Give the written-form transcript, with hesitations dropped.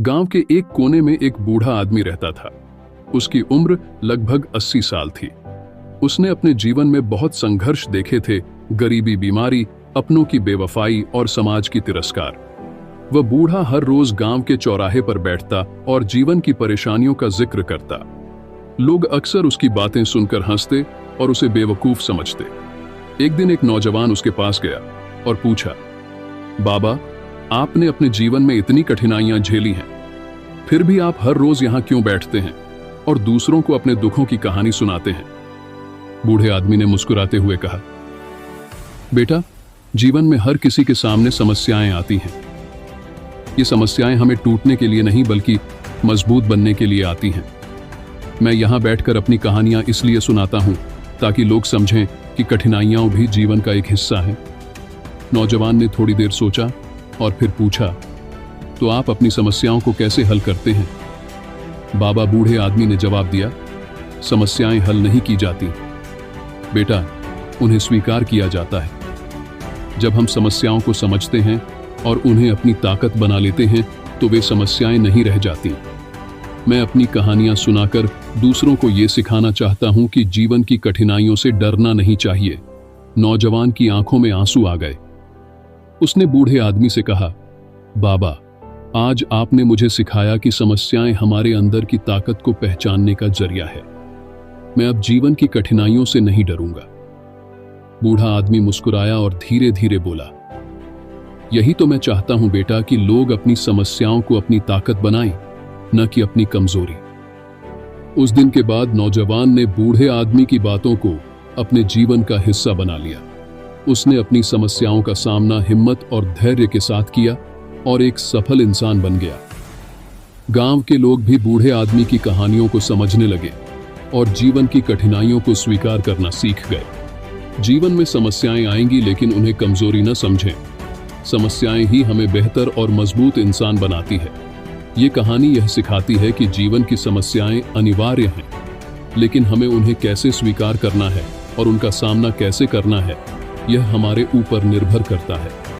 गांव के एक कोने में एक बूढ़ा आदमी रहता था। उसकी उम्र लगभग 80 साल थी। उसने अपने जीवन में बहुत संघर्ष देखे थे, गरीबी, बीमारी, अपनों की बेवफाई और समाज की तिरस्कार। वह बूढ़ा हर रोज गांव के चौराहे पर बैठता और जीवन की परेशानियों का जिक्र करता। लोग अक्सर उसकी बातें सुनकर हंसते और उसे बेवकूफ समझते। एक दिन एक नौजवान उसके पास गया और पूछा, बाबा, आपने अपने जीवन में इतनी कठिनाइयां झेली हैं, फिर भी आप हर रोज यहां क्यों बैठते हैं और दूसरों को अपने दुखों की कहानी सुनाते हैं? बूढ़े आदमी ने मुस्कुराते हुए कहा, बेटा, जीवन में हर किसी के सामने समस्याएं आती हैं। ये समस्याएं हमें टूटने के लिए नहीं बल्कि मजबूत बनने के लिए आती हैं। मैं यहां बैठकर अपनी कहानियां इसलिए सुनाता हूं ताकि लोग समझें कि कठिनाइयां भी जीवन का एक हिस्सा है। नौजवान ने थोड़ी देर सोचा और फिर पूछा, तो आप अपनी समस्याओं को कैसे हल करते हैं? बाबा, बूढ़े आदमी ने जवाब दिया, समस्याएं हल नहीं की जाती बेटा, उन्हें स्वीकार किया जाता है। जब हम समस्याओं को समझते हैं और उन्हें अपनी ताकत बना लेते हैं तो वे समस्याएं नहीं रह जाती। मैं अपनी कहानियां सुनाकर दूसरों को ये सिखाना चाहता हूं कि जीवन की कठिनाइयों से डरना नहीं चाहिए। नौजवान की आंखों में आंसू आ गए। उसने बूढ़े आदमी से कहा, बाबा, आज आपने मुझे सिखाया कि समस्याएं हमारे अंदर की ताकत को पहचानने का जरिया है। मैं अब जीवन की कठिनाइयों से नहीं डरूंगा। बूढ़ा आदमी मुस्कुराया और धीरे धीरे बोला, यही तो मैं चाहता हूं बेटा, कि लोग अपनी समस्याओं को अपनी ताकत बनाएं, न कि अपनी कमजोरी। उस दिन के बाद नौजवान ने बूढ़े आदमी की बातों को अपने जीवन का हिस्सा बना लिया। उसने अपनी समस्याओं का सामना हिम्मत और धैर्य के साथ किया और एक सफल इंसान बन गया। गांव के लोग भी बूढ़े आदमी की कहानियों को समझने लगे और जीवन की कठिनाइयों को स्वीकार करना सीख गए। जीवन में समस्याएं आएंगी, लेकिन उन्हें कमजोरी न समझें। समस्याएं ही हमें बेहतर और मजबूत इंसान बनाती है। ये कहानी यह सिखाती है कि जीवन की समस्याएं अनिवार्य हैं, लेकिन हमें उन्हें कैसे स्वीकार करना है और उनका सामना कैसे करना है, यह हमारे ऊपर निर्भर करता है।